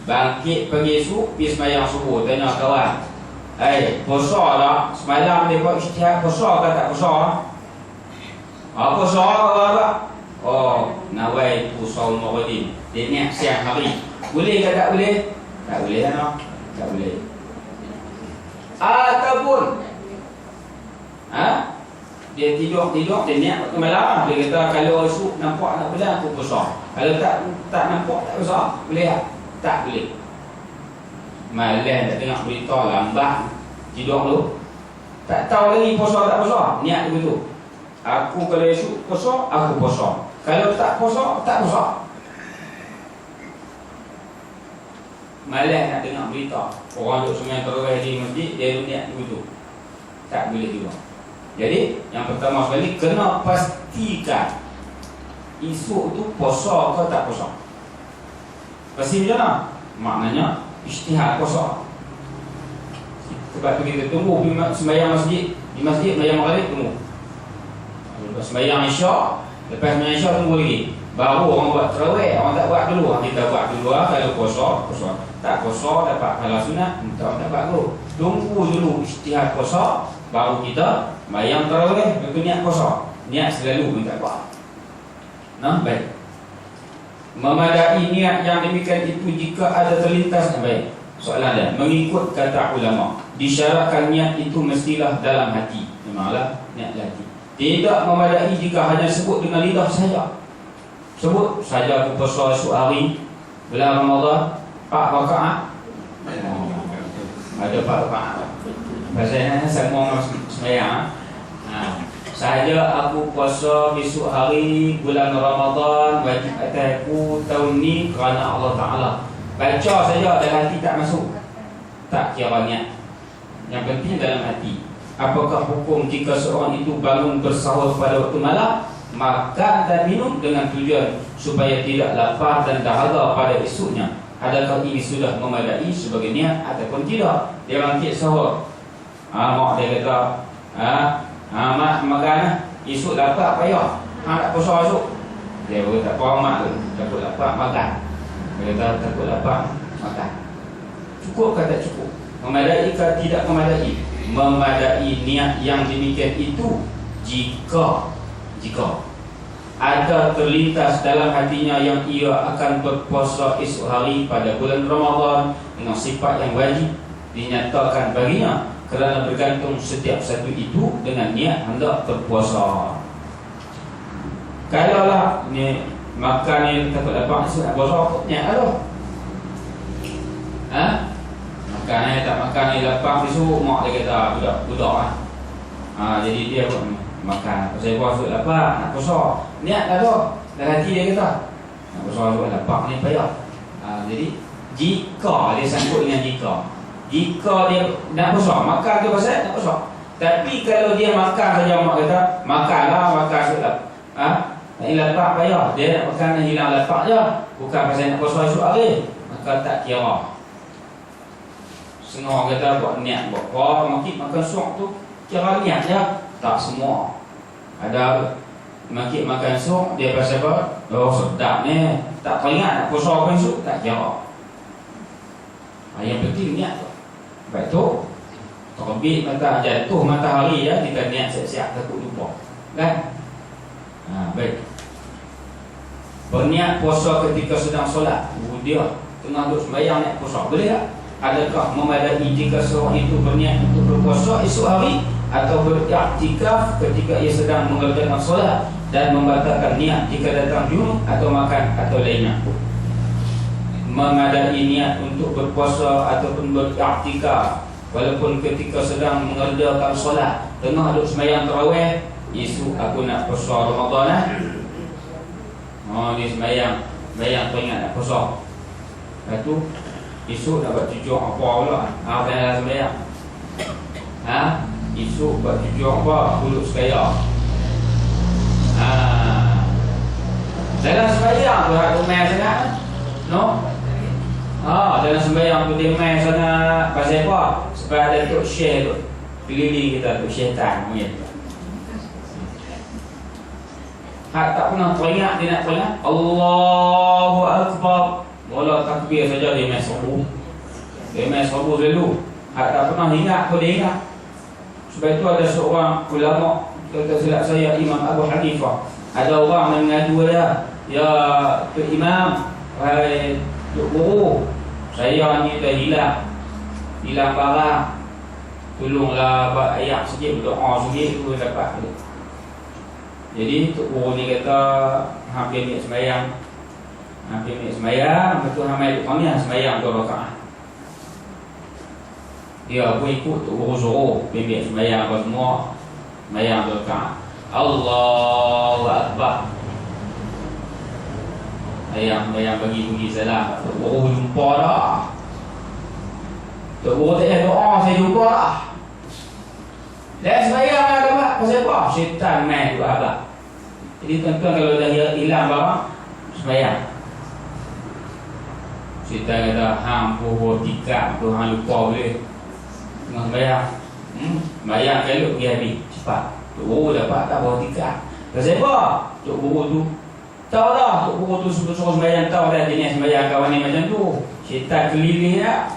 Bangkit pagi esok, pergi sembahyang subuh. Tanya kawan, puasa tak? Semalam dia buat isytihad, puasa ke tak puasa? Puasa tak? Nawai tu saum Ramadan. Dia niat siang hari. Boleh ke tak boleh? Tak boleh kan? Tak boleh. Ataupun dia tidur dia niat waktu malam. Dia kata kalau esok nampak nak bulan aku puasa. Kalau tak nampak tak puasa. Boleh tak? Tak boleh. Malam nak tengok berita lambat tidur tu. Tak tahu lagi puasa tak puasa. Niat begitu. Aku kalau esok puasa, aku puasa. Kalau tak puasa, tak puasa. Malas nak dengar berita orang duk sembahyang tarawih di masjid, dia niat begitu. Tak boleh juga. Jadi, yang pertama sekali kena pastikan esok tu puasa ke tak puasa. Pasti macam mana? Maknanya isytihad puasa. Sebab tu kita tunggu sembahyang masjid, di masjid sembahyang maghrib tunggu. Lepas sembahyang isyak, lepas sembahyang isyak tunggu lagi. Baru orang buat tarawih, orang tak buat dulu. Kita buat dulu kalau puasa. Tak puasa dapat pahala sunat, tak dapat dulu. Tunggu dulu isytihad puasa, baru kita sembahyang tarawih, itu niat puasa. Niat selalu minta buat. Baik. Memadai niat yang demikian itu jika ada terlintas. Baik. Soalan dia, mengikut kata ulama, disyaratkan niat itu mestilah dalam hati. Memanglah niat hati. Tidak memadai jika hanya sebut dengan lidah saja. Sebut saja aku puasa esok hari bulan Ramadan 4 rakaat. Ada 4 rakaat. Pasal semua sembahyang. Saja aku puasa besok hari bulan Ramadan wajib atas aku tahun ni kerana Allah Ta'ala. Baca saja dalam hati tak masuk. Tak kira niat. Yang penting dalam hati. Apakah hukum jika seorang itu bangun bersahur pada waktu malam, makan dan minum dengan tujuan supaya tidak lapar dan dahaga pada esoknya? Adakah ini sudah memadai sebagai niat ataupun tidak? Dia bangkit sahur. Mak dia kata, mak makan esok lapar payah. Tak puasa esok. Dia berkata, apa mak tu? Takut lapar makan. Dia kata, takut lapar makan. Cukup ke tak cukup? Memadai ke tidak memadai? Memadai niat yang demikian itu jika ada terlintas dalam hatinya yang ia akan berpuasa esok hari pada bulan Ramadan dengan sifat yang wajib dinyatakan baginya, kerana bergantung setiap satu itu dengan niat hendak berpuasa. Kalau lah ni makan ni takut lapar esok nak puasa, niat lah. Makan ni tak makan ni lapar esok, mak dia kata budak lah. Jadi dia buat makan. Saya puasa lapar nak puasa. Niat dah tu. Dalam hati dia kata nak puasa lapar ni payah. Jadi jika dia sangkut dengan jika dia nak puasa, makan tu pasal nak puasa. Tapi kalau dia makan saja, mak kata makanlah, makan esok lapar. Nak lapar payah. Dia nak makan dan hilang lapar je. Bukan pasal nak puasa esok hari. Maka tak kira. Setengah kata buat niat buat apa, makan suap tu kira niat je. Tak semua. Ada makan suap, dia pasal apa? Sedap ni. Tak teringat nak puasa apa esok, tak kira. Yang penting niat tu. Baik tu, terbit jatuh matahari ya, kita niat siap-siap takut lupa. Kan? Baik. Berniat puasa ketika sedang solat. Dia tengah duduk sembahyang niat puasa. Boleh tak? Adakah memadai jika seorang itu berniat untuk berpuasa esok hari atau beriktikaf ketika ia sedang mengerjakan solat dan membatalkan niat jika datang junub atau makan atau lainnya? Memadai niat untuk berpuasa ataupun beriktikaf walaupun ketika sedang mengerjakan solat, tengah duduk sembahyang tarawih, esok aku nak puasa Ramadan dia sembahyang teringat nak puasa. Lepas tu esok nak buat tujuan apa pula? Tanya sembahyang. Esok buat tujuan apa? Duduk sekaya. Dalam sembahyang tu hak main sangat. No? Dalam sembahyang tu dia main sangat. Pasal apa? Sebab ada tok syekh tu keliling kita, tok syaitan ni. Hak tak pernah teringat dia nak teringat Allahu Akbar. Mula takbir saja dia main serbu. Dia main serbu dulu. Tak pernah ingat pun dia ingat. Sebab itu ada seorang ulama, kata silap saya, Imam Abu Hanifah. Ada orang yang mengadu dia, ya Tuk Imam, hai Tuk Guru, saya ni dah hilang barang. Tolonglah buat ayat sikit, berdoa sikit, tu dapat. Jadi Tuk Guru ni kata, hampir ni sembahyang. Betul ramai Tuk kami sembahyang 2 rakaat. Dia pun ikut Tuk Guru suruh bimbing sembahyang apa semua, sembahyang 2 rakaat. Allahu Akbar. Ayam bagi salam. Tuk Guru jumpa dah. Tuk Guru tak ada doa, saya jumpa dah. Dan sembahyang lah dapat. Pasal apa? Syaitan main juga abang. Jadi tuan-tuan kalau dah hilang barang, sembahyang. Syaitan kata, hang puhur tikak tu, hang lupa boleh tengah sembahyang. Sembahyang kalau pergi habis, cepat. Tuk Guru dapat tak puhur tikak. Pasal apa? Tuk Guru tu tahu dah, Tuk Guru tu suruh sembahyang, tahu dah jenis sembahyang kawan ni macam tu. Syaitan keliling dah.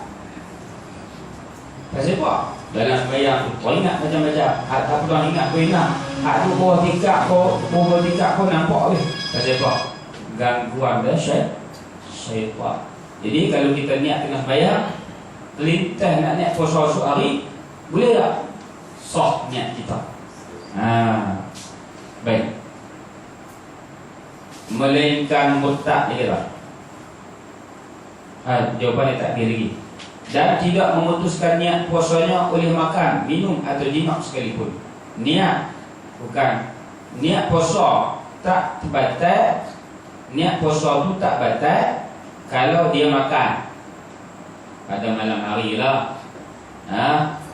Pasal apa? Dalam sembahyang tu, kau ingat macam-macam. Tak pernah ingat, kau ingat. Hak tu puhur tikak, kau nampak boleh. Pasal apa? Gangguan dah syaitan. Jadi kalau kita niat tengah sembahyang, terlintas nak niat puasa esok hari, boleh tak? Sah niat kita. Baik. Melainkan murtad dia kata. Jawapan dia tak kira lagi. Dan tidak memutuskan niat puasanya oleh makan, minum atau jima sekalipun. Niat bukan niat puasa tak batal. Niat puasa tu tak batal kalau dia makan pada malam hari lah,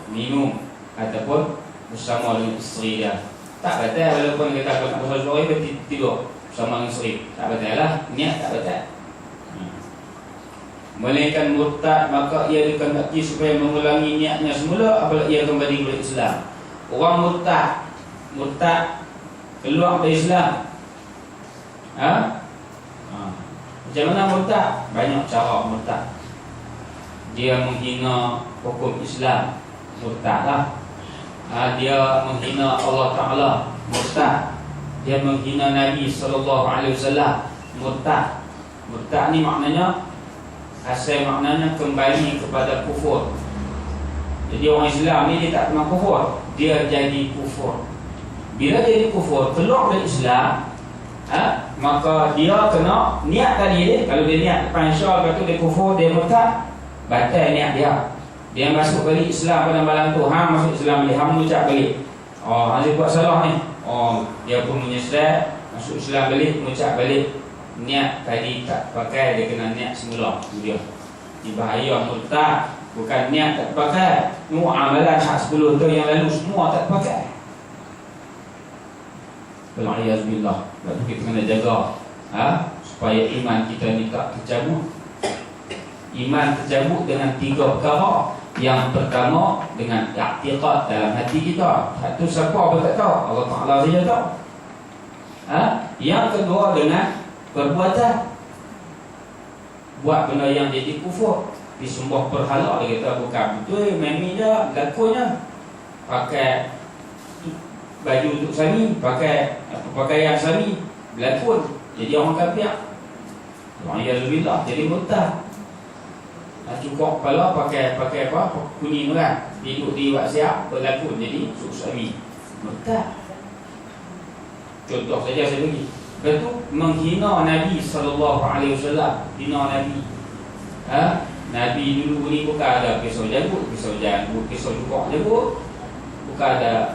minum ataupun bersama dengan isteri dia, tak batal. Walaupun kita nak puasa sore tidur bersama dengan isteri, tak batal lah, niat tak batal. Melainkan murtad, maka ia dikehendaki supaya mengulangi niatnya semula apabila ia kembali kepada Islam. Orang murtad keluar dari Islam. Macam mana murtad? Banyak cara murtad. Dia menghina hukum Islam, murtad lah. Dia menghina Allah Ta'ala, murtad. Dia menghina Nabi SAW, murtad. Murtad ni maknanya, asal maknanya kembali kepada kufur. Jadi orang Islam ni dia tak pernah kufur, dia jadi kufur. Bila jadi kufur, keluar dari Islam, maka dia kena niat tadi dia. Kalau dia niat depan syar, lepas tu dia kufur, dia murtad, batal niat dia. Dia masuk balik Islam pada malam tu, hang masuk Islam balik, hang mengucap balik, Aziz buat salah ni, dia pun menyesal, masuk Islam balik, mengucap balik. Niat tadi tak pakai, dia kena niat semula. Dia bahaya murtad, bukan niat tak pakai. Amalan hak 10 tahun yang lalu semua tak pakai. Wal'iyazbillah. Lepas tu kita kena jaga supaya iman kita ni tak tercabut. Iman tercabut dengan 3 perkara. Yang pertama dengan i'tiqad dalam hati kita. Itu siapa pun tak tahu, Allah Ta'ala saja tahu. Yang kedua dengan perbuatan. Buat benda yang jadi kufur, disembah berhala, dia kata bukan betul, memi je, lakonnya. Pakai baju untuk sami, pakai pakaian sami, berlakon, jadi orang kafir. Alhamdulillah, jadi murtad. Cukup kepala pakai apa? Kuning merah, duduk di WhatsApp, berlakon, jadi suami, murtad. Contoh saja saya bagi. Lepas tu menghina Nabi SAW, hina Nabi. Nabi dulu ni bukan ada pisau jagut, pisau cukur jagut. Bukan ada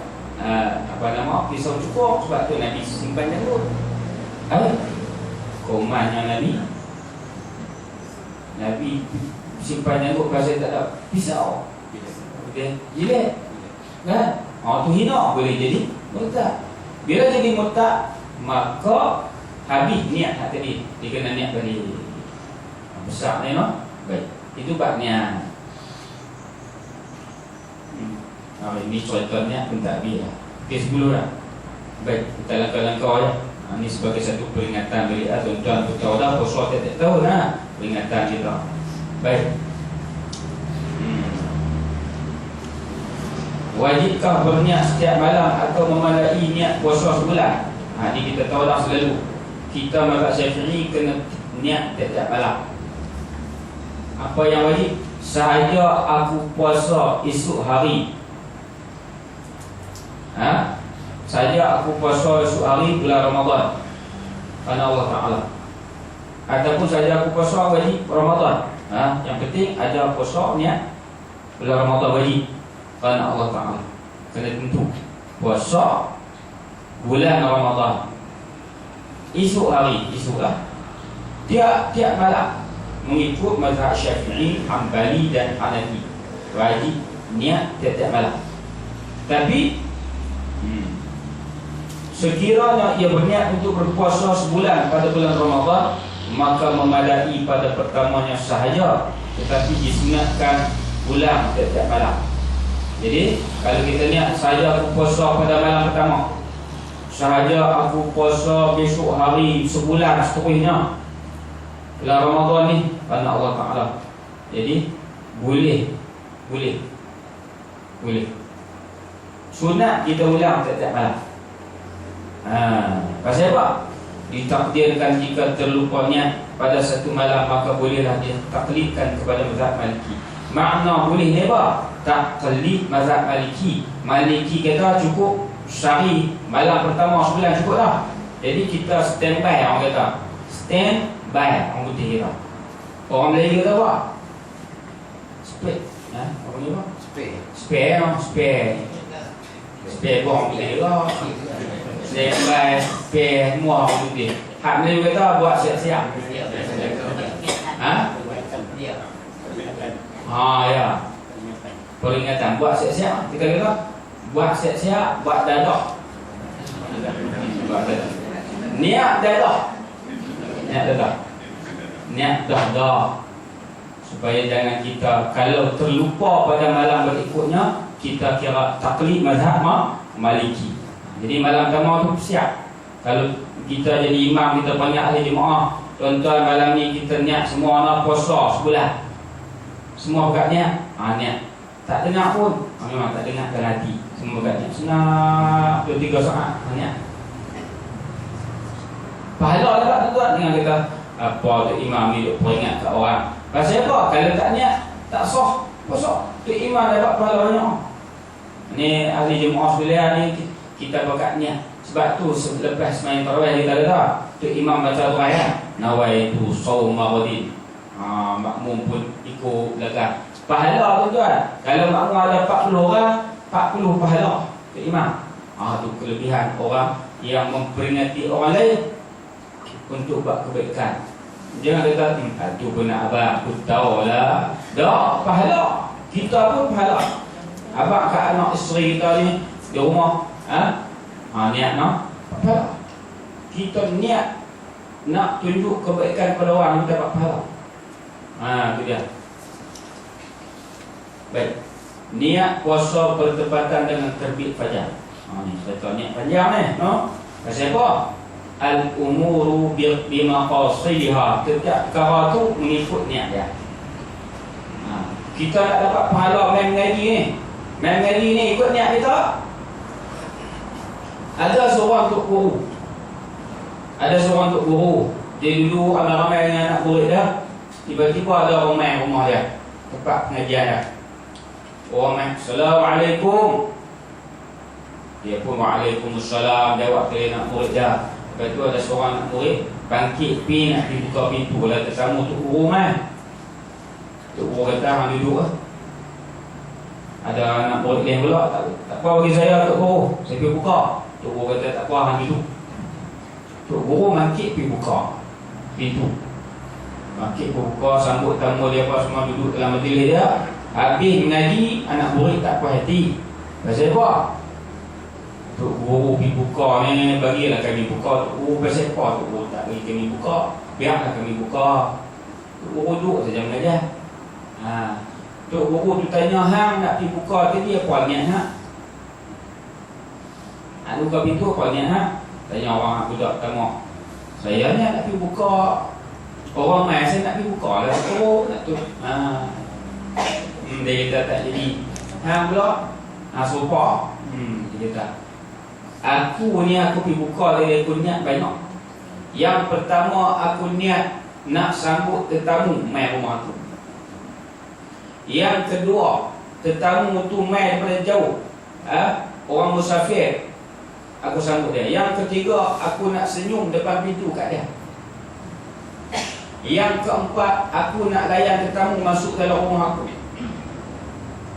pisau cukur, sebab tu Nabi simpan jagut. Komannya Nabi simpan jagut pasal tak ada pisau. Jilat. Kan? Tu hina, boleh jadi murtad. Bila jadi murtad, maka habis niat hak tadi. Dia kena niat balik. Besar ni baik. Itu babnya. Ini contohnya pun tak habis lah. Okey, 10 dah. Baik, kita langkah-langkah ya. Ini sebagai satu peringatan bagi tuan-tuan tahu dah puasa tak tahu dah. peringatan kita. Baik. Wajibkah berniat setiap malam atau memadai niat puasa sebulan? Ini kita tahu dah selalu. Kita mazhab Syafi'i kena niat setiap malam. Apa yang wajib? Sahaja aku puasa esok hari. Sahaja aku puasa esok hari bulan Ramadan kerana Allah Ta'ala. Ataupun sahaja aku puasa wajib Ramadan. Yang penting ada puasa niat bulan Ramadan wajib kerana Allah Ta'ala. Kena tentu puasa bulan Ramadan esok hari, esok lah, tiap malam mengikut mazhab Syafi'i, Hanbali dan Hanafi. Wajib niat tiap malam. Tapi sekiranya ia berniat untuk berpuasa sebulan pada bulan Ramadan, maka memadai pada pertamanya sahaja, tetapi disunatkan ulang tiap malam. Jadi kalau kita niat sahaja aku puasa pada malam pertama, sahaja aku puasa besok hari sebulan seterusnya bulan Ramadan ni kerana Allah Ta'ala. Jadi boleh sunat kita ulang tiap malam. Pasal apa? Ditakdirkan jika terlupa niat pada satu malam, maka bolehlah dia taklidkan kepada mazhab Maliki. Makna boleh ni apa? Taklid mazhab Maliki. Maliki kata cukup sehari, malam pertama sebulan cukup lah. Jadi kita standby, orang kata standby, orang putih kata. Orang Melayu kata apa? Spare. Apa ni apa? Spare bom Melayu lah. Standby, spare, semua orang putih. Hak Melayu kata buat siap-siap. Ya. Peringatan buat siap-siap. Kita kata buat siap-siap, buat dadah. Niat dadah. Supaya jangan kita, kalau terlupa pada malam berikutnya, kita kira taklid mazhab Maliki. Jadi malam pertama tu siap. Kalau kita jadi imam, kita banyak ahli jemaah, tuan-tuan malam ni kita niat semua nak puasa sebulan. Semua berkat niat. Niat. Tak dengar pun. Memang tak dengar ke hati. Semua berkat niat. Senang 2-3 saat niat. Pahala lah tuan-tuan. Dengan kita apa tu imam ni duk peringat kat orang. Pasal apa? Kalau tak niat, tak sah puasa. Tu imam dapat pahala banyak. Ni ahli jemaah sekalian ni, kita berkat niat. Sebab tu selepas main tarawih kita kata, tu imam baca doa ya, nawaitu shauma ghadin. Makmum pun ikut belakang. Pahala tuan-tuan. Kalau makmum ada 40 orang, 40 pahala tu imam. Tu kelebihan orang yang memperingati orang lain untuk buat kebaikan. Jangan kata tu pun nak abang, aku tahu lah. Dah pahala. Kita pun pahala. Abang kat anak isteri kita ni di rumah, niat nak pahala. Kita niat nak tunjuk kebaikan pada orang, kita dapat pahala. Itu dia. Baik. Niat puasa bertepatan dengan terbit fajar. Ni saya tahu niat panjang ni, no? Pasal apa? Al-umuru bimaqasidiha. Setiap perkara tu mengikut niat dia. Kita nak dapat pahala main mengaji ni. Main mengaji ni ikut niat kita. Ada seorang tok guru. Dia dulu ramai-ramai dengan anak murid dia. Tiba-tiba ada orang main rumah dia, tempat pengajian dia. Orang main, Assalamualaikum. Dia pun Waalaikumsalam, jawab ke anak murid dia. Lepas tu ada seorang anak murid bangkit pergi nak buka pintu. Lah tersamu tok guru main. Tok guru kata hang duduk lah. Ada anak murid lain pula, tak apa bagi saya tok guru, saya pergi buka. Tok guru kata tak apa hang duduk. Tok guru bangkit pergi buka pintu. Bangkit buka, sambut tamu dia apa semua duduk dalam majlis dia. Habis mengaji, anak murid tak puas hati. Pasal apa? Tok guru pergi buka ni, bagilah kami buka. Tok guru pasal apa? Tok guru tak bagi kami buka, biarlah kami buka. Tok guru duduk saja mengajar. Tok guru tu tanya, hang nak pergi buka tadi apa niat hang? Nak buka pintu apa niat hang? Tanya orang budak pertama. Saya ni nak pergi buka Orang mai saya nak pergi buka lah. Oh, nak tu. Dia kata tak jadi. Hang pula. Sopa. Dia kata. Aku ni aku pergi buka dia, aku niat banyak. Yang pertama aku niat nak sambut tetamu mai rumah aku. Yang kedua, tetamu tu mai daripada jauh. Orang musafir. Aku sambut dia. Yang ketiga, aku nak senyum depan pintu kat dia. Yang keempat, aku nak layan tetamu masuk dalam rumah aku.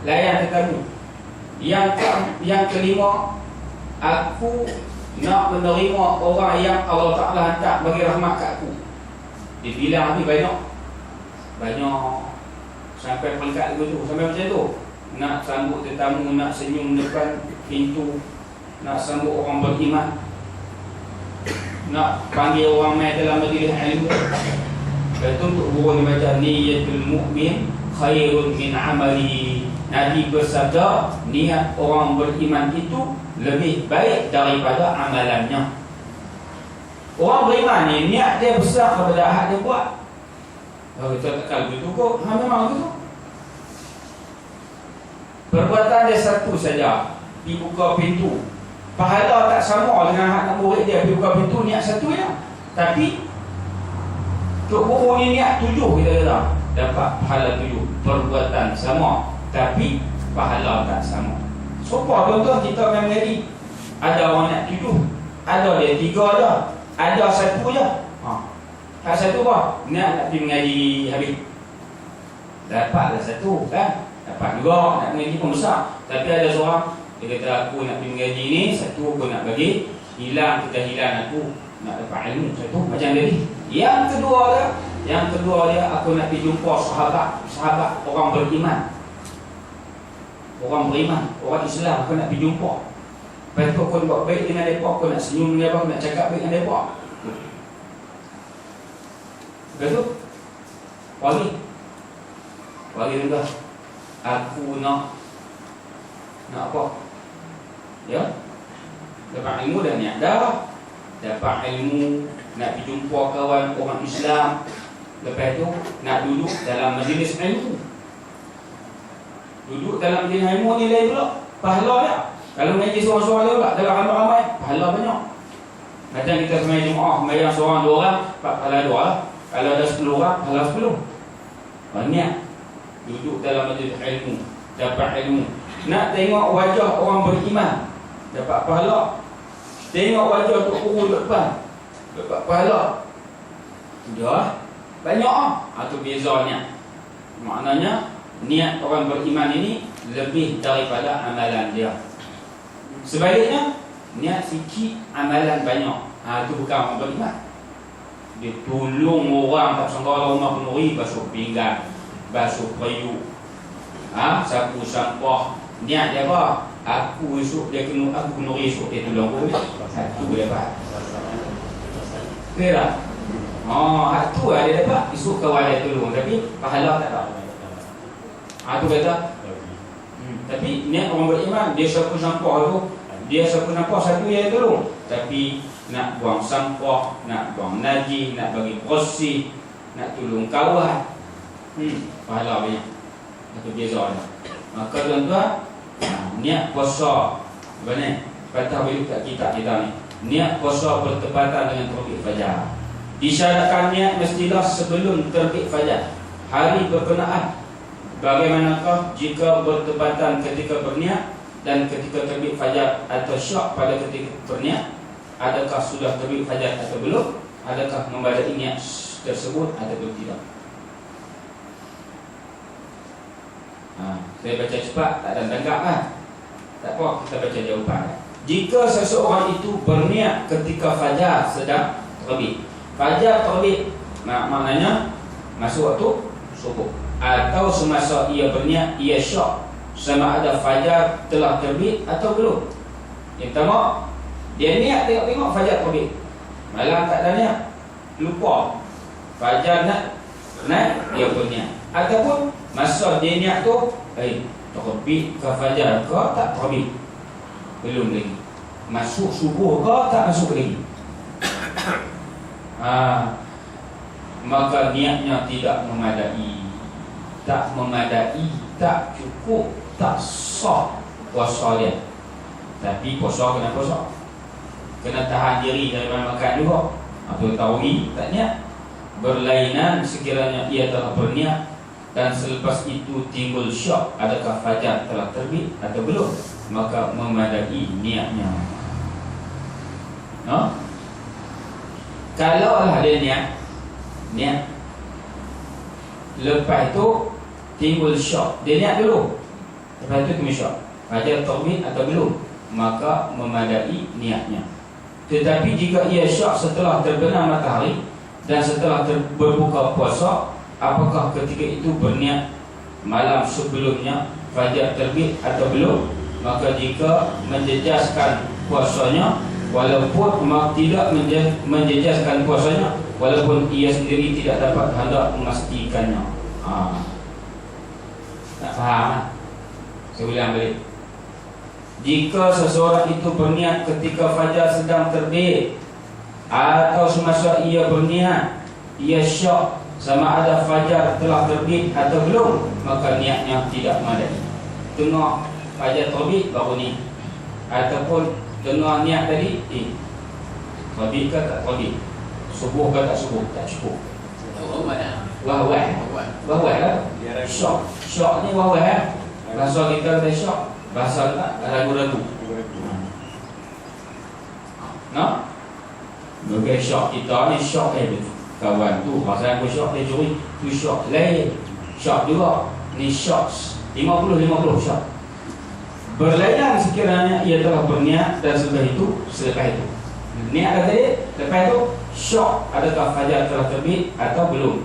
Layan tetamu. Yang kelima, aku nak menerima orang yang Allah Ta'ala hantar bagi rahmat kat aku. Dia bilang habis banyak sampai peringkat tu, sampai macam tu. Nak sambut tetamu, nak senyum depan pintu, nak sambut orang beriman, nak panggil orang mai dalam majlis ilmu. Itu untuk guru ni baca niyatul mu'min khairun min amali. Nabi bersabda, niat orang beriman itu lebih baik daripada amalannya. Orang beriman ni niat dia besar daripada ahad dia buat. Kalau kita tekan begitu kok, memang begitu. Perbuatan dia satu saja, pergi buka pintu. Pahala tak sama dengan hak murid dia pergi buka pintu, niat satu ya. Tapi Tok Guru ni niat 7 kita kata. Dapat pahala 7. Perbuatan sama, tapi pahala tak sama. Sopa contoh kita main mengaji. Ada orang nak 7, ada dia 3 je, ada 1 je. Tak 1 apa? Nak pergi mengaji habis. Dapatlah 1 kan? Dapat juga nak mengaji pun besar. Tapi ada seorang dia kata aku nak pergi mengaji ni, 1 aku nak bagi hilang kejahilan aku, nak dapat ilmu 1 macam tadi. Yang kedua dia aku nak pergi jumpa sahabat orang beriman. Orang beriman, orang Islam aku nak pergi jumpa. Lepas tu aku nak buat baik dengan mereka, aku nak senyum dengan mereka, aku nak cakap baik dengan mereka. Lepas tu Wali juga aku nak apa? Ya? Dapat ilmu dah niat dah. Dapat ilmu, nak pergi jumpa kawan orang Islam. Lepas tu nak duduk dalam majlis ilmu. Duduk dalam majlis ilmu ni lain pula, pahala dia. Kalau mengaji seorang-seorang dia pula, dalam ramai-ramai, pahala banyak. Macam kita sembahyang Jumaat, sembahyang seorang 2 orang, pahala 2 lah. Kalau ada 10 orang, pahala 10. Banyak. Duduk dalam majlis ilmu, dapat ilmu. Nak tengok wajah orang beriman, dapat pahala. Tengok wajah Tok Guru depan, dapat pahala. Dah banyak itu bezanya. Maknanya niat orang beriman ini lebih daripada amalan dia. Sebaliknya, niat sikit, amalan banyak. Itu bukan orang beriman. Dia tolong orang, tak sangka rumah penuri, basuh pinggan, basuh periuk, sapu sampah. Niat dia apa? Aku kena esok dia tolong aku. Itu dia dapat. Okey tak? Itu dia dapat. Esok kawan dia tolong, tapi pahala tak ada. Itu kata. Tapi niat orang beriman, dia sapu sampah tu, dia sapu sampah satu yang tolong. Tapi nak buang sampah, nak buang najis, nak bagi bersih, nak tolong kawan, pahala banyak. Itu bezanya. Maka tuan-tuan, niat puasa apa ni? Patah balik kat kitab kita ni. Niat puasa bertepatan dengan terbit fajar. Disyaratkan niat mestilah sebelum terbit fajar. Hari berkenaan. Bagaimanakah jika bertepatan ketika berniat dan ketika terbit fajar atau syak pada ketika berniat? Adakah sudah terbit fajar atau belum? Adakah membadai niat tersebut atau tidak? Saya baca cepat, tak ada tangkap kan? Tak apa, kita baca jawapan. Jika seseorang itu berniat ketika fajar sedang terbit. Fajar terbit, maknanya masuk waktu subuh. Atau semasa ia berniat, ia syak sama ada fajar telah terbit atau belum. Yang pertama, dia niat tengok-tengok fajar terbit, malam tak ada niat, lupa fajar nak naik, dia berniat. Ataupun masa dia niat tu terbit ke fajar ke tak terbit, belum lagi. Masuk subuh ke tak masuk lagi. maka niatnya tidak memadai. Tak memadai, tak cukup, tak sah puasa dia. Tapi puasa kena puasa, kena tahan diri daripada makan juga. Atau tauri tak niat. Berlainan sekiranya ia telah berniat dan selepas itu timbul syak, adakah fajar telah terbit atau belum, maka memadai niatnya. No? Kalau ada niat, lepas itu timbul syak, dia niat dulu, lepas itu timbul syak, fajar terbit atau belum, maka memadai niatnya. Tetapi jika ia syak setelah terbenam matahari dan setelah berbuka puasa, apakah ketika itu berniat malam sebelumnya fajar terbit atau belum, maka jika menjejaskan puasanya, walaupun tidak menjejaskan puasanya, walaupun ia sendiri tidak dapat hendak memastikannya. Tak faham? Saya ulang balik. Jika seseorang itu berniat ketika fajar sedang terbit, atau semasa ia berniat, ia syak sama ada fajar telah terbit atau belum, maka niatnya tidak madai. Tengah fajar terbit baru ni, ataupun tengah niat tadi, terbit ke tak terbit, subuh ke tak subuh, tak cukup. Wahwah lah. Syak ni wahwah. Bahasa kita kata syak, bahasa tak ragu-ragu. No? Bagi syak kita ni syak kawan tu, masa aku syak dia curi, tu syak lain. Syak juga, ni syak 50-50 syak. Berlainan sekiranya ia telah berniat dan selepas itu. Niat kata dia, lepas itu syak, adakah fajar telah terbit atau belum.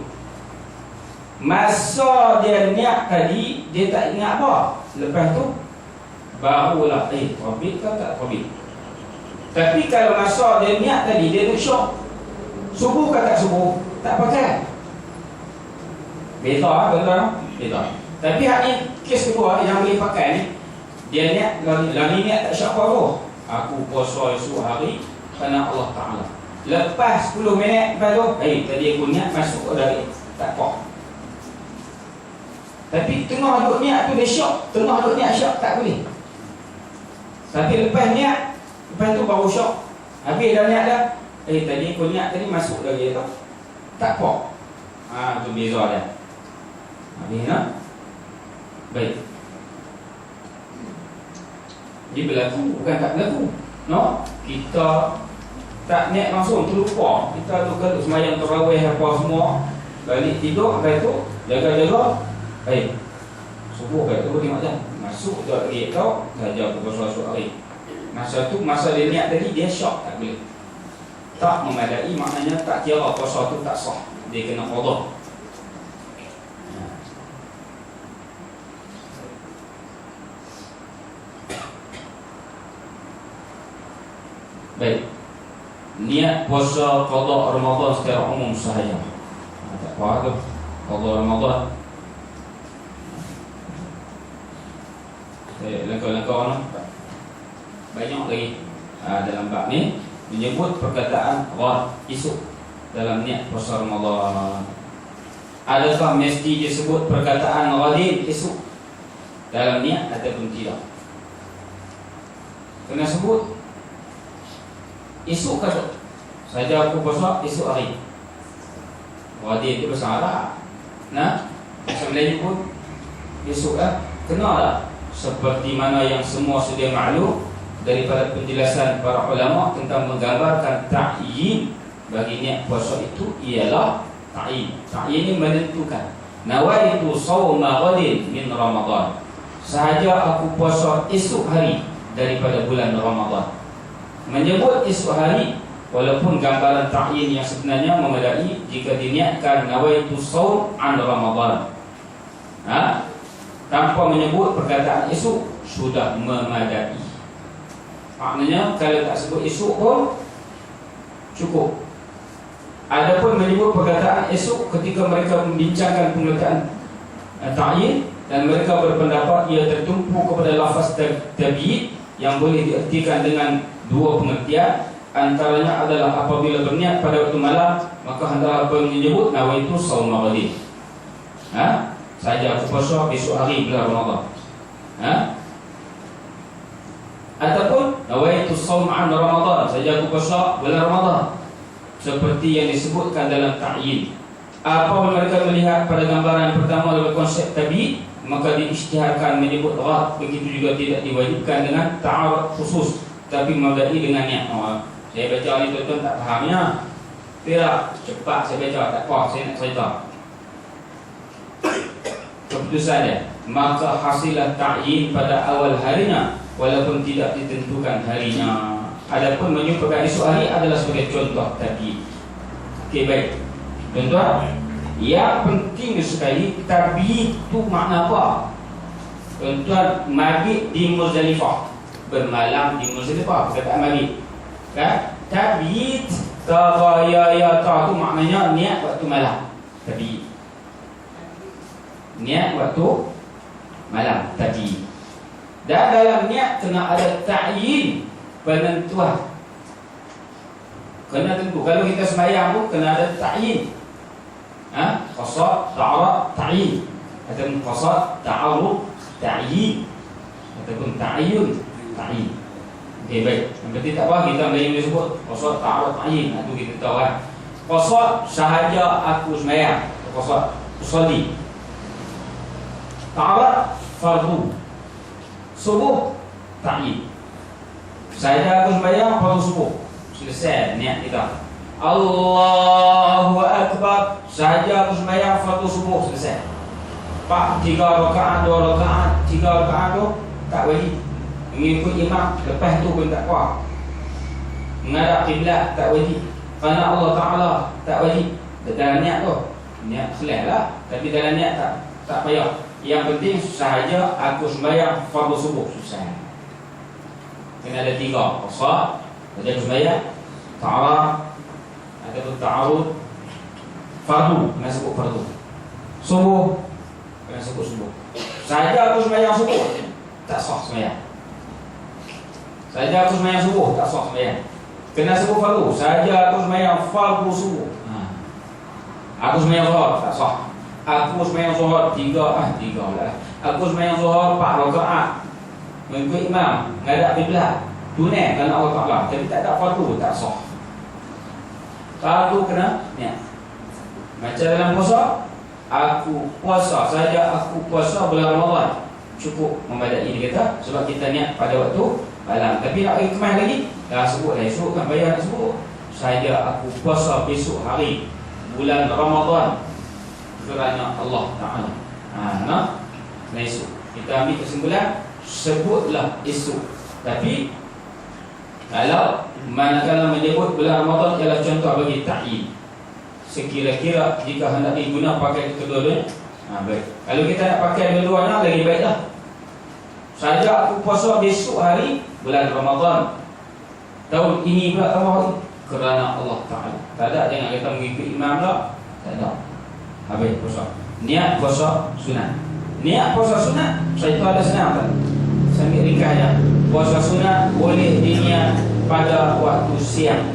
Masa dia niat tadi, dia tak ingat apa. Lepas tu barulah terbit ke tak terbit. Tapi kalau masa dia niat tadi, dia nak syok, subuh ke tak subuh, tak pakai. Beza. Tapi hak ni, kes kedua yang boleh pakai ni, dia niat, lagi niat tak syok apa-apa. Aku puasa esok hari kerana Allah Ta'ala. Lepas 10 minit lepas tu, tadi aku niat masuk dari, tak apa. Tapi tengah duduk niat tu dia syok, tengah duduk niat syok tak boleh. Tapi lepas niat, lepas tu baru syok. Habis dah niat dah, tadi aku niat tadi masuk lagi tu, tak apa. Tu beza dia. Habis nak? Baik. Dia berlaku, bukan tak berlaku. No? Kita tak niat langsung, terlupa. Kita tu kalau semayang tarawih apa semua, balik tidur, lepas tu jaga-jaga. Subuh lepas tu tengok je, masuk je lagi tau, saja pukul suatu hari. Masa tu, masa dia niat tadi, dia syok, tak boleh. Tak memadai, maknanya tak kira puasa tu tak sah. Dia kena qada. Baik. Niat puasa qada Ramadan secara umum sahaja. Tak apa tu, qada Ramadan. Langkah-langkah banyak lagi dalam bab ni menyebut perkataan ghad esok dalam niat puasa Ramadan. Adakah mesti disebut perkataan ghadin esok dalam niat ataupun tidak? Kena sebut esok kata saja aku puasa esok hari. Ghadin itu bahasa Arab. Nah, bahasa Melayu pun esok kena lah. Seperti mana yang semua sedia maklum daripada penjelasan para ulama tentang menggambarkan ta'yin bagi niat puasa itu ialah ta'yin. Ta'yin ini menentukan. Nawaitu sawma ghadin min Ramadan. Sahaja aku puasa esok hari daripada bulan Ramadan. Menyebut esok hari walaupun gambaran ta'yin yang sebenarnya memadai jika diniatkan nawaitu sawm an Ramadan. Tanpa menyebut perkataan esok sudah memadai. Maknanya kalau tak sebut esok pun cukup. Adapun menyebut perkataan esok ketika mereka membincangkan pengertian ta'yin dan mereka berpendapat ia tertumpu kepada lafaz tabi'id yang boleh diartikan dengan dua pengertian. antaranya adalah apabila berniat pada waktu malam, maka hendaklah menyebut nawaitu shaum ghadin. Saja aku puasa besok hari bulan Ramadan. Ataupun nawaitu shaum an Ramadan, saja aku puasa bulan Ramadan. Seperti yang disebutkan dalam ta'yin. Apabila mereka melihat pada gambaran pertama dalam konsep tabi, maka diisytiharkan menyebut ghad. Begitu juga tidak diwajibkan dengan ta'arud khusus, tapi memadai dengan niat. Saya baca ni tuan-tuan tak fahamnya, tidak cepat saya baca, tak apa, saya nak cerita keputusan dia. Maka hasilah ta'yin pada awal harinya, walaupun tidak ditentukan harinya. Adapun menyumpahkan esok hari adalah sebagai contoh tabi. Okey, baik tuan-tuan, yang penting sekali tabi itu makna apa? Tuan-tuan, mabit di Muzdalifah, bermalam di Muzdalifah, kata mabit kan? Tabi taghayata itu maknanya niat waktu malam. Tabi niat waktu malam tadi. Dan dalam niat kena ada ta'yin, penentuan. Kena tentu. Kalau kita sembahyang pun kena ada ta'yin. Qasad, ta'arud, ta'yin. Ataupun qasad, ta'arud, ta'yin. Ataupun ta'ayyun, ta'yin. Okey, baik. Yang penting tak apa, kita Melayu boleh sebut qasad, ta'arud, ta'yin. Itu kita tahu kan. Qasad, sahaja aku sembahyang. Qasad, usalli. Ta'arud, fardu. Subuh, ta'yin. Saja aku sembahyang fardu subuh, selesai niat kita. Allahu Akbar, saja aku sembahyang fardu subuh, selesai. 3 rakaat, 2 rakaat, 3 rakaat tu tak wajib. Mengikut imam, lepas tu pun tak apa. Menghadap kiblat tak wajib, kerana Allah Ta'ala tak wajib. Dalam niat tu, niat selesai lah. Tapi dalam niat tak payah. Yang penting sahaja aku sembahyang fardu subuh, selesai. Kena ada 3, qasad, saja aku sembahyang, ta'arud ataupun ta'arud, fardu, kena sebut fardu. Subuh, kena sebut subuh. Saja aku sembahyang subuh, tak sah sembahyang. Saja aku sembahyang subuh, tak sah sembahyang. Kena sebut fardu. Saja aku sembahyang fardu subuh, aku sembahyang zuhur, tak sah. Aku sembahyang zuhur 3 lah. Aku sembahyang zuhur 4 rakaat, mengikut imam, menghadap kiblat, tunai kerana Allah Ta'ala. Tapi tak ada fardu, tak sah. Fardu kena niat. Macam dalam puasa, aku puasa saja, aku puasa bulan Ramadan, cukup memadai dia kata, sebab kita niat pada waktu malam. Tapi nak kemas lagi, dah sebut dah, sebutkan bayar nak sebut. Saja aku puasa besok hari bulan Ramadan kerana Allah Ta'ala. Nah esok kita ambil kesimpulan, sebutlah esok. Tapi kalau manakala menyebut bulan Ramadan ialah contoh bagi ta'yin, sekira-kira jika hendak diguna pakai kedua-duanya, baik. Kalau kita nak pakai dua-duanya lagi baiklah. Saja aku puasa besok hari bulan Ramadan tahun ini pula tahun kerana Allah Ta'ala. Tak ada, jangan kita mengikut imam lah. Tak ada. Habis puasa. Niat puasa sunat. Niat puasa sunat, saya tahu ada senang tak? Saya ambil ringkas je. Puasa sunat boleh diniat pada waktu siang.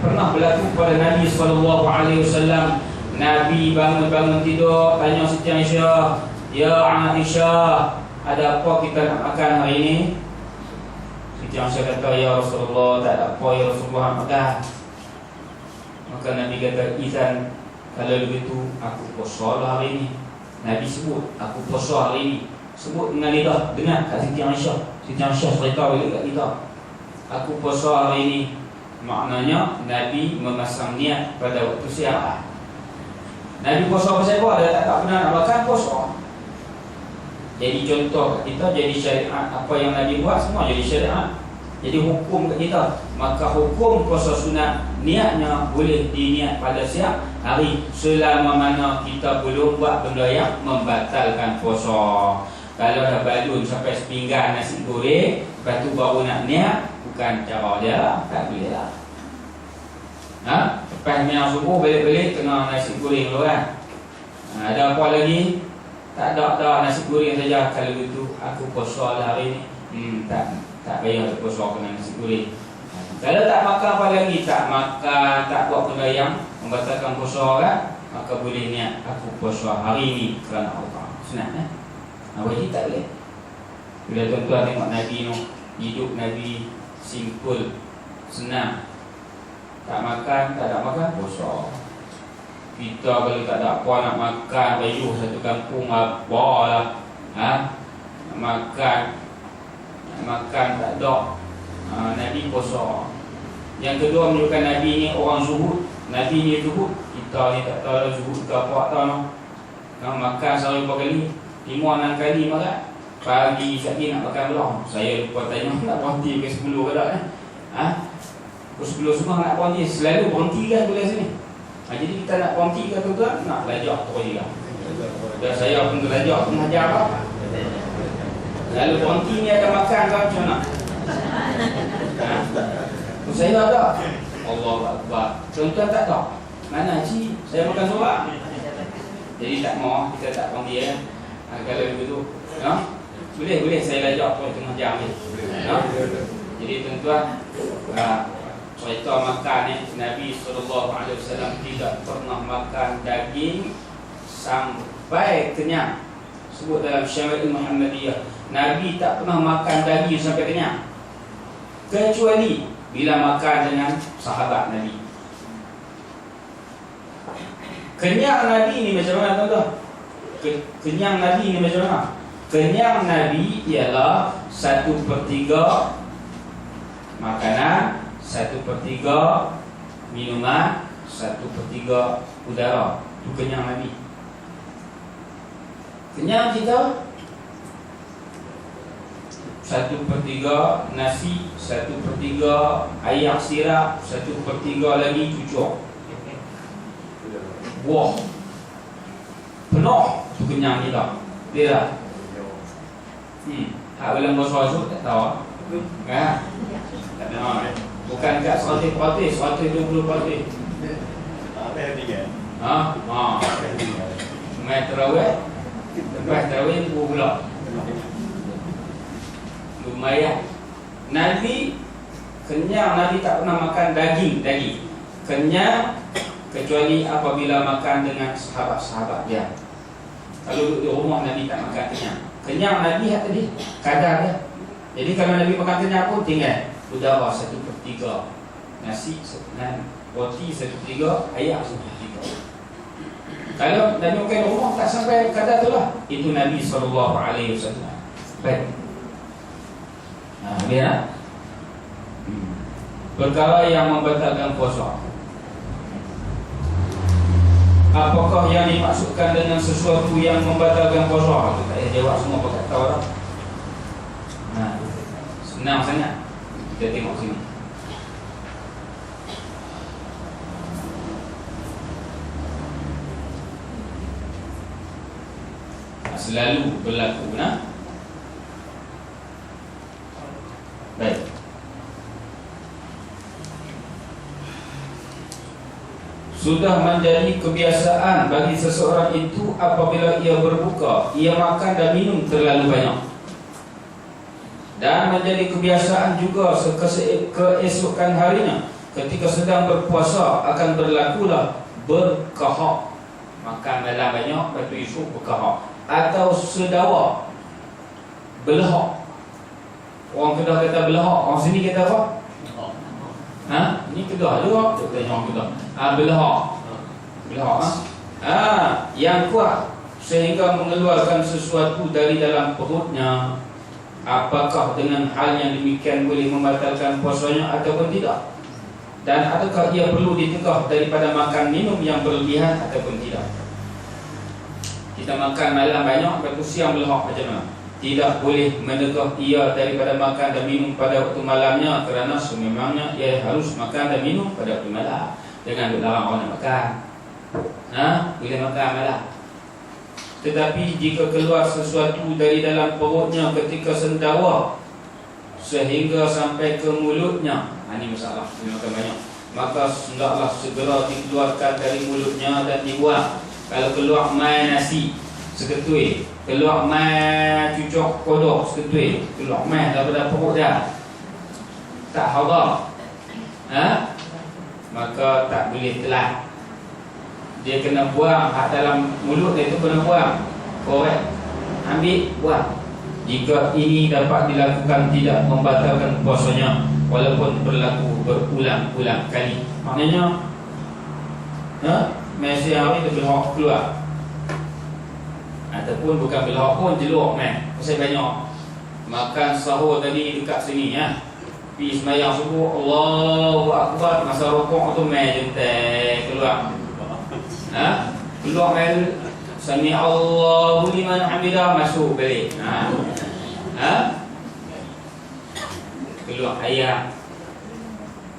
Pernah berlaku pada Nabi SAW. Nabi bangun tidur, tanya Siti Aisyah, "Ya Aisyah, ada apa kita nak makan hari ini?" Siti Aisyah kata, "Ya Rasulullah, tak ada apa ya Rasulullah makan." Maka Nabi kata, "Izan, kalau begitu aku puasa lah hari ini." Nabi sebut, "Aku puasa hari ini." Sebut dengan lidah, dengar kat Siti Aisyah. Siti Aisyah cerita balik kat lidah, "Aku puasa hari ini." Maknanya Nabi memasang niat pada waktu siang. Nabi puasa pasal apa? Dia tak pernah nak makan, puasa. Jadi contoh kat kita, jadi syariat. Apa yang Nabi buat semua jadi syariat, jadi hukum kat kita. Maka hukum puasa sunat, niatnya boleh diniat pada siang hari, selama mana kita belum buat benda yang membatalkan puasa. Kalau dah balun sampai sepinggan nasi goreng, lepas tu baru nak niat, bukan cara dia lah, tak boleh lah. Lepas minyak subuh balik-balik kena nasi goreng dulu kan. Ada apa lagi? Tak ada nasi goreng saja. Kalau itu aku puasa lah hari ni. tak payah puasa kena nasi goreng. Kalau tak makan apa lagi, tak makan, tak buat benda yang membatalkan puasa orang, maka boleh niat aku puasa hari ini kerana Allah. Senang wajib tak boleh. Bila tuan-tuan tengok Nabi tu, hidup Nabi simple, senang. Tak makan, tak ada makan, puasa. Kita kalau tak ada apa nak makan, bayuh satu kampung apa lah, nak makan tak ada. Nabi puasa. Yang kedua menunjukkan Nabi ni orang zuhud. Nabi ni zuhud. Kita ni tak tahu zuhud ke apa tahu no. Makan sehari berapa kali? 5-6 kali makan. Pagi sekali nak makan belum? Saya lupa tanya nak berhenti ke 10 ke tak Pukul 10 semua nak berhenti. Selalu berhenti kan boleh sini. Jadi kita nak berhenti ke tuan-tuan? Nak belajar terus juga. Dan saya pun belajar mengajar apa? Lalu berhenti ni akan makan ke macam mana? Saya ada. Allahu Akbar. Tuan-tuan tak tahu. Mana cik? Saya makan seorang. Jadi tak mau, kita tak panggil kalau begitu. Boleh saya belajar pun tengah jam ni. Jadi tuan-tuan, cerita makan ni, Nabi SAW tidak pernah makan daging sampai kenyang. Sebut dalam Syama'il Muhammadiyah, Nabi tak pernah makan daging sampai kenyang, kecuali bila makan dengan sahabat Nabi. Kenyang Nabi ni macam mana tuan-tuan? Kenyang Nabi ni macam mana? Kenyang Nabi ialah 1/3 makanan, 1/3 minuman, 1/3 udara. Itu kenyang Nabi. Kenyang kita 1/3 nasi, 1/3 air sirap, 1/3 lagi cucuk buah. Penuh tu kenyang kita. Dia tak? Hak dalam bahasa tu tak tahu. Tak tahu. Bukan kat 100%, 120%. Mai terawih. Lepas terawih pula. Lumayan. Nabi kenyang, Nabi tak pernah makan daging. Kenyang kecuali apabila makan dengan sahabat-sahabat dia. Kalau duduk di rumah Nabi tak makan kenyang. Kenyang Nabi tadi kadar dia. Jadi kalau Nabi makan kenyang pun tinggal udara 1/3, nasi 1/3, roti 1/3, ayam 1/3. Kalau Nabi makan di rumah tak sampai kadar tu lah. Itu Nabi SAW. Baik. Lihat. Perkara yang membatalkan puasa. Apakah yang dimaksudkan dengan sesuatu yang membatalkan puasa? Tak payah jawab semua pakai tahu dah. Senang sangat. Kita tengok sini. Selalu berlaku, benar? Baik. Sudah menjadi kebiasaan bagi seseorang itu apabila ia berbuka, ia makan dan minum terlalu banyak. Dan menjadi kebiasaan juga keesokan harinya ketika sedang berpuasa akan berlakulah berkahak. Makan malam banyak, lepas tu esok berkahak. Atau sedawa, belahak. Orang Kedah kata belahak, orang sini kata apa? Ini Kedah juga. Kita tanya orang Kedah. Belahak. Yang kuat sehingga mengeluarkan sesuatu dari dalam perutnya. Apakah dengan hal yang demikian boleh membatalkan puasanya ataupun tidak? Dan adakah ia perlu ditegah daripada makan minum yang berlebihan ataupun tidak? Kita makan malam banyak, lepas tu siang belahak macam mana? Tidak boleh menegah ia daripada makan dan minum pada waktu malamnya, kerana sememangnya ia harus makan dan minum pada waktu malam. Jangan dilarang orang nak makan. Boleh makan malam. Tetapi jika keluar sesuatu dari dalam perutnya ketika sendawa sehingga sampai ke mulutnya, ini masalah, dia makan banyak, maka hendaklah segera dikeluarkan dari mulutnya dan dibuang. Kalau keluar mai nasi seketui, keluar mai cucuk kodok seketui, keluar mai daripada perut dia, tak hadar, maka tak boleh telan. Dia kena buang hak dalam mulut dia tu, kena buang, korek, ambil, buang. Jika ini dapat dilakukan tidak membatalkan puasanya walaupun berlaku berulang-ulang kali. Maknanya masa hari tu belahak keluar, ataupun bukan belahak pun, jeluk pasal banyak makan sahur tadi dekat sini pergi sembahyang subuh, Allahu Akbar, masa rukuk tu jentai keluar. Keluar Sami Allahu liman hamidah, masuk balik. Keluar ayam,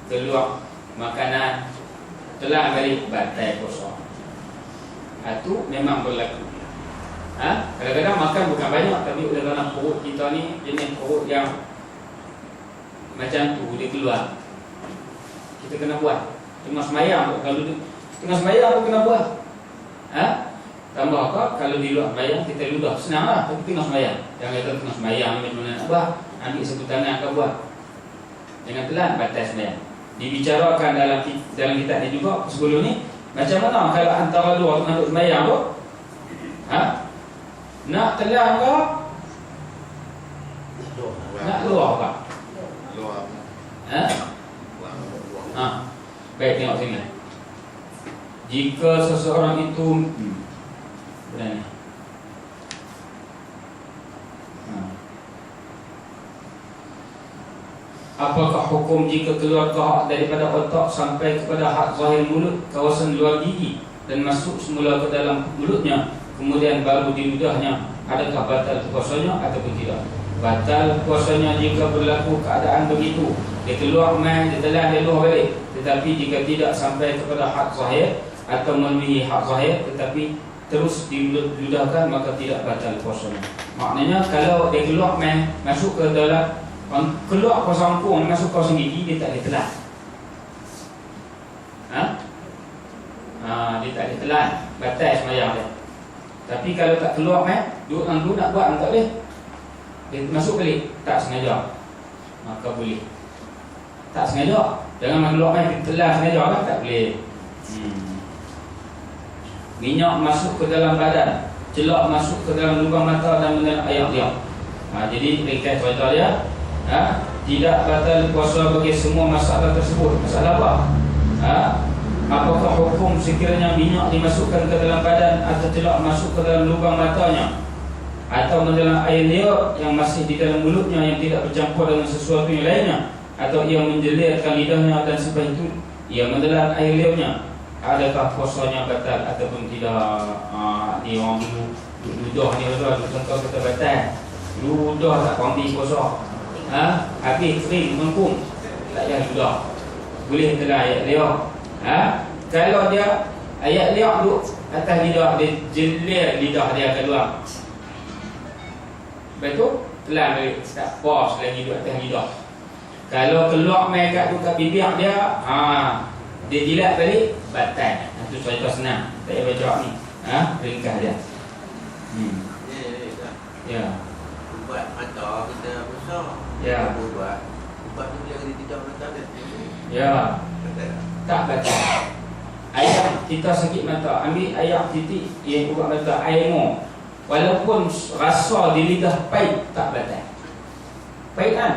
keluar makanan, telan balik, batal puasa. Itu memang berlaku. Kadang-kadang makan bukan banyak, tapi dalam perut kita ni jenis perut yang macam tu, dia keluar. Kita kena buat. Tengah semayang, kalau tengah semayang pun kena buat. Tambah apa? Kalau di luar semayang kita ludah, senanglah. Tapi tengah semayang, jangan kata tengah semayang macam mana nak buat, ambil satu tangan kau buat. Jangan telan, batal semayang. Dibicarakan dalam kitab ni juga sebelum ni, macam mana kalau antara luar tengah duduk semayang tu, nak telan ke? Nak luar ke? Baik, tengok sini. Jika seseorang itu berani, apakah hukum jika keluar kahak daripada otak sampai kepada hak zahir mulut, kawasan luar gigi, dan masuk semula ke dalam mulutnya, kemudian baru diludahnya? Adakah batal puasanya ataupun tidak? Batal puasanya jika berlaku keadaan begitu. Dia keluar dia telan, dia luar balik. Tetapi jika tidak sampai kepada hak zahir atau melebihi hak zahir, tetapi terus diludahkan, maka tidak batal puasanya. Maknanya kalau dia keluar masuk ke dalam, keluar kawasan angkung, masuk kawasan gigi, dia tak boleh telan. Dia tak boleh telan, batal sembahyang dia. Tapi kalau tak keluar duduk angkung nak buat, tak boleh. Dia masuk balik, tak sengaja, maka boleh. Tak sengaja, jangan keluar telan sengaja kan, tak boleh. Minyak masuk ke dalam badan, celak masuk ke dalam lubang mata dan menelan air dia. Jadi ringkas cerita dia, tidak batal puasa bagi semua masalah tersebut. Masalah apa? Apakah hukum sekiranya minyak dimasukkan ke dalam badan atau celak masuk ke dalam lubang matanya atau menelan air liur yang masih di dalam mulutnya yang tidak bercampur dengan sesuatu yang lainnya, atau ia menjelirkan lidahnya dan sebab itu ia menelan air liurnya, adakah puasanya batal ataupun tidak? Dia orang dulu ludah ni contoh kata batal, ludah tak pampi puasa, habis kering mengkung, tak payah ludah, boleh telan air liur. Kalau dia air liur duduk atas lidah, dia jelir lidah dia keluar, betul? Telan balik, tak pos lagi duduk atas lidah. Kalau keluar kat bibir dia, dia jilat balik, batal. Itu cerita senang, tak payah baca ni. Ringkas dia. Ya. Ubat mata kita besar. Ya. Ubat tu dia tidak batal dia. Ya. Tak batal. Ayam kita sakit mata, ambil ayam titik yang ubat mata, air mo. Walaupun rasa di lidah pahit, tak batal. Pahit kan?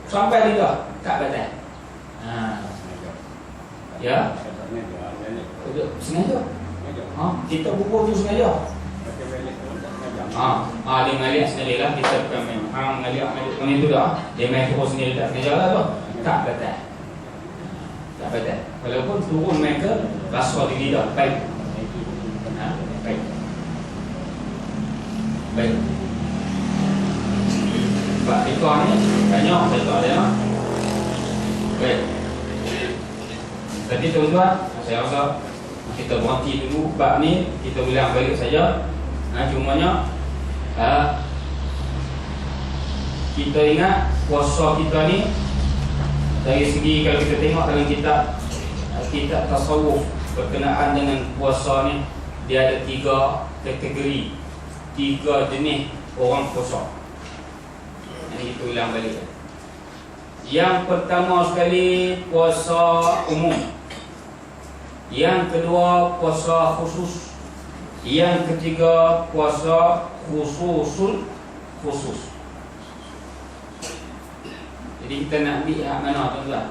Sampai lidah, tak batal. Ya. Sengaja. Kita pukul tu sengaja. Dia mengalir sengaja lah. Kita bukan memang mengalir itu dah. Dia main turun sendiri tak sengaja lah tu. Tak batal. Tak batal. Walaupun turun main ke rasa di lidah pahit. Baik. Baik. Pak Ika ni banyak cerita dia. Baik. Jadi tuan-tuan, saya rasa kita berhenti dulu bab ni, kita ulang balik saja. Cumanya kita ingat puasa kita ni dari segi, kalau kita tengok dalam kitab tasawuf berkenaan dengan puasa ni, dia ada 3 kategori, 3 jenis orang puasa. Ini kita ulang balik. Yang pertama sekali puasa umum. Yang kedua puasa khusus. Yang ketiga puasa khususul khusus. Jadi kita nak ambil hak mana tuan-tuan?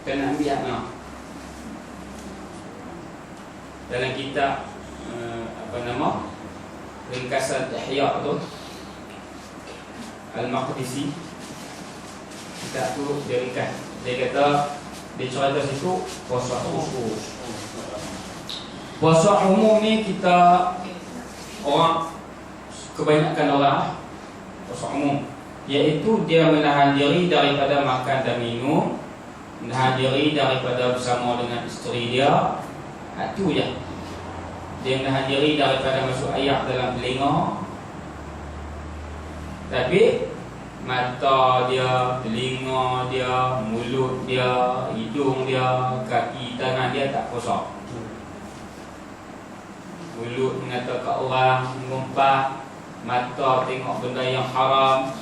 Kita nak ambil hak mana? Dalam kitab ringkasan Ihya tu, Al-Maqdisi, kitab tu dia ringkas. Dia kata dia cerita situ puasa khusus. Puasa umum ni kita orang, kebanyakan orang puasa umum, iaitu dia menahan diri daripada makan dan minum, menahan diri daripada bersama dengan isteri dia. Itu je. Dia menahan diri daripada masuk air dalam telinga. Tapi mata dia, telinga dia, mulut dia, hidung dia, kaki, tangan dia tak puasa. Mulut mengata kat orang, mengumpat, mata tengok benda yang haram,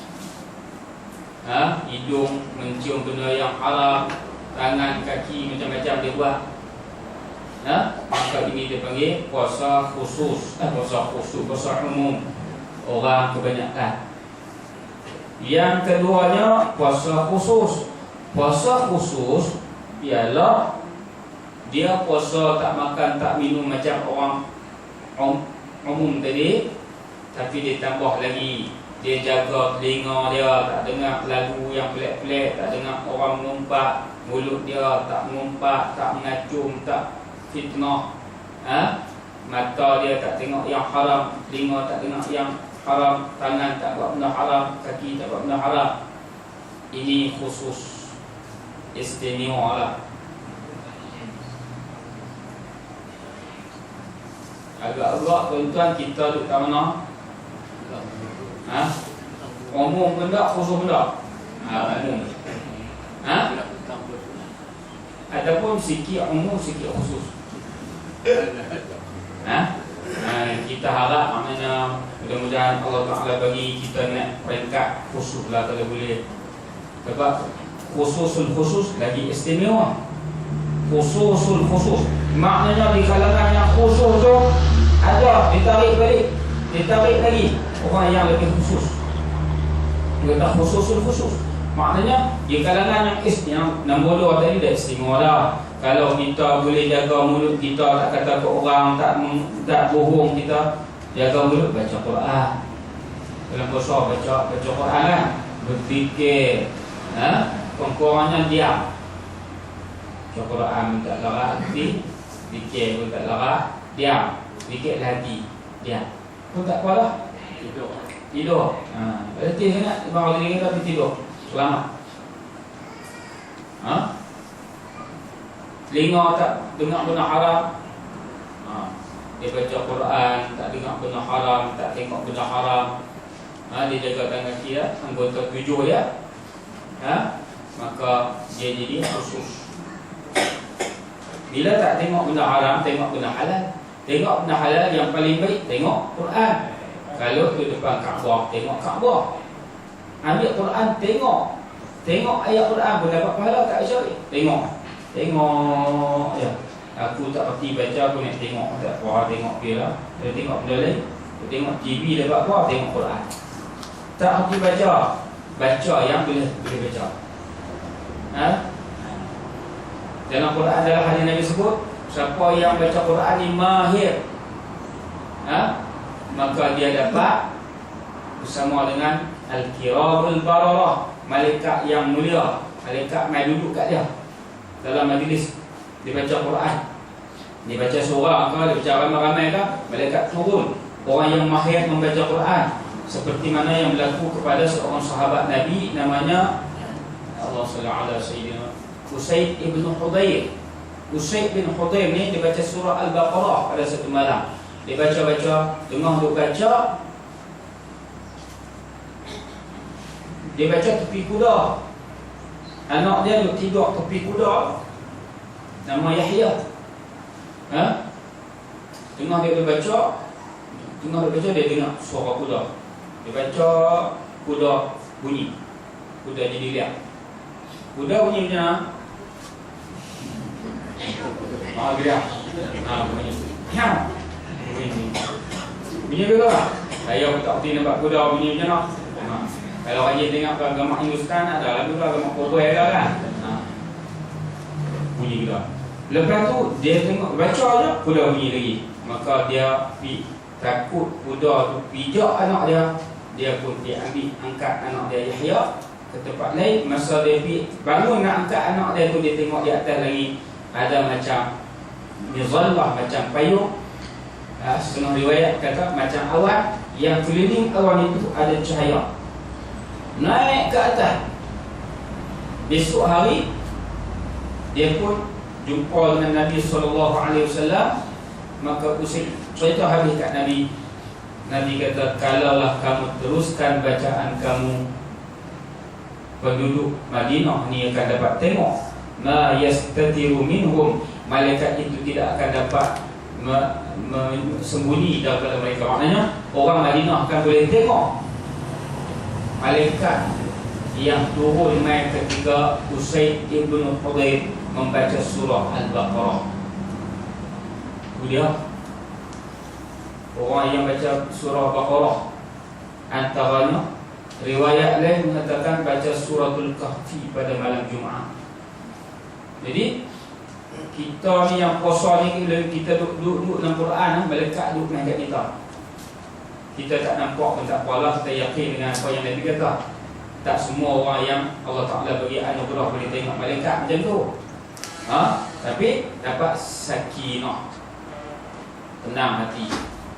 hidung mencium benda yang haram, tangan, kaki macam-macam dia buat. Maka ini dia panggil puasa khusus, puasa umum, orang kebanyakan. Yang keduanya puasa khusus. Puasa khusus ialah dia puasa tak makan tak minum macam orang umum tadi, tapi dia tambah lagi, dia jaga telinga dia, tak dengar lagu yang pelik-pelik, tak dengar orang mengumpat, mulut dia tak mengumpat, tak mengacung, tak fitnah, mata dia tak tengok yang haram, telinga tak dengar yang haram, tangan tak buat benda haram, kaki tak buat benda haram. Ini khusus, istimewa lah. Agak-agak tuan-tuan kita duduk kat mana? Umum benda, khusus benda? Umum. Ataupun sikit umum, sikit khusus. Kita harap maknanya mudah-mudahan Allah Ta'ala bagi kita nak peringkat khusus lah kalau boleh. Sebab khususul khusus lagi istimewa. Khususul khusus maknanya di kalangan yang khusus tu ada ditarik balik, ditarik lagi orang yang lebih khusus. Dia kata khususul khusus, maknanya di kalangan yang nombor 2 tadi dah istimewa dah. Kalau kita boleh jaga mulut kita, tak kata ke orang, tak bohong, kita jaga mulut, baca Quran. Dalam puasa baca Quran lah. Berfikir, pengkurangnya diam. Baca Quran minta larat hati, fikir pun tak larat, diam. Fikir hati, diam. Pun tak apa lah. Tidur. Letih sangat, bangun diri tapi tidur. Selamat. Telinga tak dengar benda haram, dia baca Quran, tak dengar benda haram, tak tengok benda haram, dia jaga tangan dia, anggota 7 dia, maka dia jadi khusus. Bila tak tengok benda haram, tengok benda halal. Tengok benda halal yang paling baik, tengok Quran. Kalau tu depan Kaabah, tengok Kaabah. Ambil Quran, tengok ayat Quran pun dapat pahala tak syar'i. Tengok ya. Aku tak parti baca, aku nak tengok. Tak apa, tengok dia lah. Dia tengok benda lain. Dia tengok TV dapat apa, tengok Quran. Tak parti baca yang boleh baca. Dalam Quran adalah hadis Nabi sebut, siapa yang baca Quran ni mahir, maka dia dapat bersama dengan Al-Kiramul Bararah, malaikat yang mulia, malaikat mai duduk kat dia dalam majlis. Dia baca Quran, dia baca surah ke, dia baca ramai-ramai ke, malaikat turun. Orang yang mahir membaca Quran, seperti mana yang berlaku kepada seorang sahabat Nabi namanya Allah sallallahu alaihi wasallam, Usaid ibn Hudayr. Usaid bin Hudayr ni dia baca surah Al-Baqarah pada satu malam. Dia baca-baca, tengah duk baca, dia baca tepi kuda. Anak dia duk tidur tepi kuda, nama Yahya. Tengah dia baca, dia dengar suara kuda. Dia baca, kuda bunyi. kuda jadi liar. Kuda bunyi macam mana? Gerak. Bunyi. Bunyi juga. Saya pun tak berhenti nampak kuda bunyi macam mana. Kalau Haji tengok agama Hindustan ada lagu agama Cowboy ada kan. Bunyi kuda. Lepas tu dia tengok baca je kuda bunyi lagi. Maka dia takut kuda tu pijak anak dia. Dia pun dia ambil angkat anak dia Yahya ke tempat lain. Masa dia bangun nak angkat anak dia tu, dia tengok di atas lagi ada macam mizallah, macam payung. Setengah riwayat kata macam awan, yang keliling awan itu ada cahaya naik ke atas. Besok hari dia pun jumpa dengan Nabi SAW. Maka usik cerita habis kat Nabi. Nabi kata, kalaulah kamu teruskan bacaan kamu, penduduk Madinah ni akan dapat tengok. Ma yastatiru minhum, malaikat itu tidak akan dapat sembunyi daripada mereka. Maknanya orang Madinah akan boleh tengok malaikat yang turun main ketika Usaid ibn Hudayr membaca surah Al-Baqarah. Dia orang yang baca surah Baqarah, antaranya riwayat lain mengatakan baca suratul Kahfi pada malam Jumaat. Jadi kita ni yang puasa ni, kita duduk dalam Quran, malaikat duduk dengan kita. Kita tak nampak pun tak apalah, kita yakin dengan apa yang Nabi kata. Tak semua orang yang Allah Ta'ala bagi anugerah boleh tengok malaikat macam tu. Tapi dapat sakinah, tenang hati,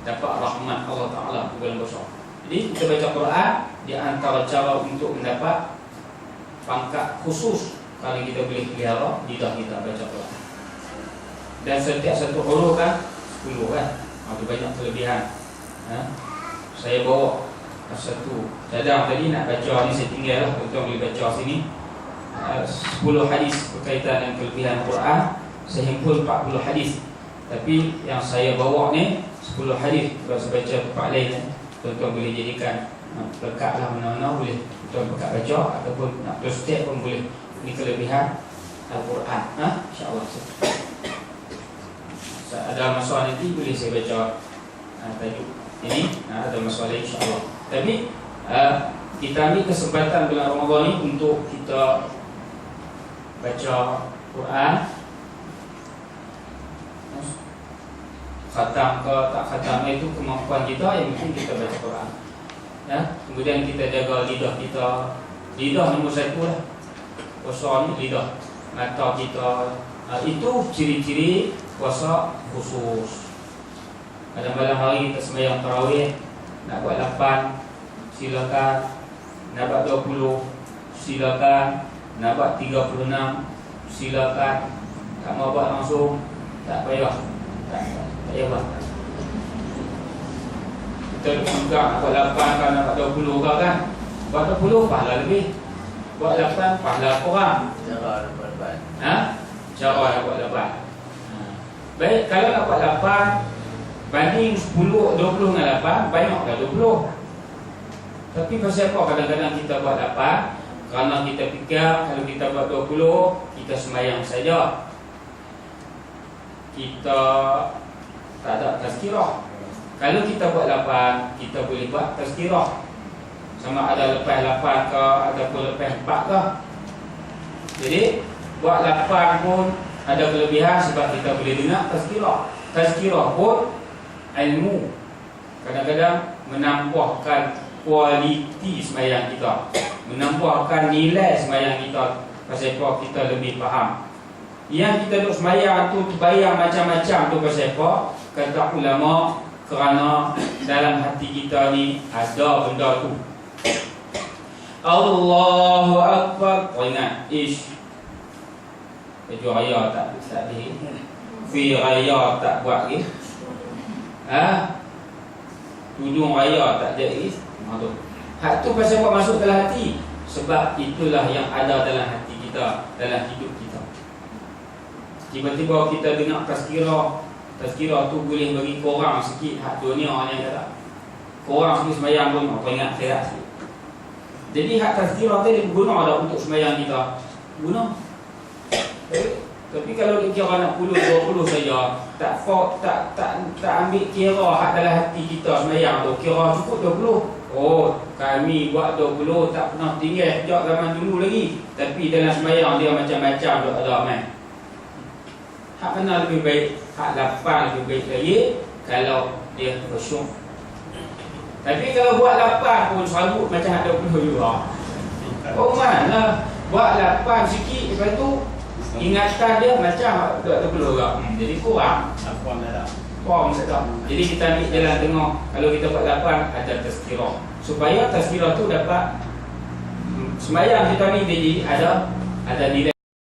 dapat rahmat Allah Ta'ala bulan besar. Jadi kita baca Quran di antara cara untuk mendapat pangkat khusus. Kalau kita boleh pelihara lidah kita baca Quran. Dan setiap satu huruf kan 10 kan. Ada banyak kelebihan. Saya bawa satu cadang tadi nak baca ni, saya tinggal lah, tuan-tuan boleh baca sini. 10 hadis berkaitan dengan kelebihan Quran. Saya himpun 40 hadis. Tapi yang saya bawa ni 10 hadis. Kalau saya baca tempat lain, tuan-tuan boleh jadikan berkat lah, mana-mana boleh tuan berkat baca, ataupun nak step pun boleh. Ini kelebihan Al-Quran. InsyaAllah ada masalah nanti boleh saya baca tajuk ini. Ada masalah insyaAllah. Tapi kita ambil kesempatan bulan Ramadan ni untuk kita baca Quran. Khatam ke tak khatam itu kemampuan kita, yang penting kita baca Quran. Kemudian kita jaga lidah kita. Lidah nombor 1 lah. Puasa ni lidah. Mata kita, itu ciri-ciri puasa khusus. Kadang-kadang hari kita sembahyang tarawih, nak buat 8 silakan, nak buat 20 silakan, nak buat 36 silakan. Tak mau buat langsung, tak payah. Tak payah buat. Kita juga nak buat 8 kan, nak buat 20 kan. Buat 20 pahala lebih. Buat 8 pahala kurang. Cara nak buat 8. Cara nak buat 8. Baik, kalau nak buat 8 banding 10, 20 dengan 8, banyaklah 20. Tapi pasal apa kadang-kadang kita buat 8? Kerana kita fikir kalau kita buat 20, kita sembahyang saja, kita tak ada tazkirah. Kalau kita buat 8, kita boleh buat tazkirah. Sama ada lepas 8 ke ataupun lepas 4 ke. Jadi buat 8 pun ada kelebihan sebab kita boleh dengar tazkirah. Tazkirah pun ilmu. Kadang-kadang menambahkan kualiti sembahyang kita, menambahkan nilai sembahyang kita. Pasal apa kita lebih faham. Yang kita duk sembahyang tu terbayang macam-macam tu pasal apa? Kata ulama, kerana dalam hati kita ni ada benda tu. Allahu Akbar. Ingat baju raya tak boleh, fi raya tak buat lagi, tudung raya tak jadi. Hak tu pasal apa masuk dalam hati? Sebab itulah yang ada dalam hati kita, dalam hidup kita. Tiba-tiba kita dengar tazkirah tu boleh bagi korang sikit hak dunia ni, kata korang sikit sembahyang pun apa ingat akhirat sikit. Jadi hak tazkirah tadi berguna dah untuk sembahyang kita. Guna. Tapi kalau dikira nak 10 20 saja, tak ambil kira hak dalam hati kita sembahyang tu, kira cukup 20. Oh, kami buat 20 tak pernah tinggal sejak zaman dulu lagi. Tapi dalam sembahyang dia macam-macam tu ada amal. Hak mana lebih baik? Hak 8 lebih baik lagi kalau dia khusyuk. Tapi kalau buat 8 pun serabut macam ada 20 juga. Oh mana? Buat 8 sikit, lepas tu ingatan dia macam ada 20 juga. Jadi kurang. Kurang sedap. Jadi kita ambil jalan tengah. Kalau kita buat 8 ada tazkirah. Supaya tazkirah tu dapat sembahyang kita ni jadi ada nilai.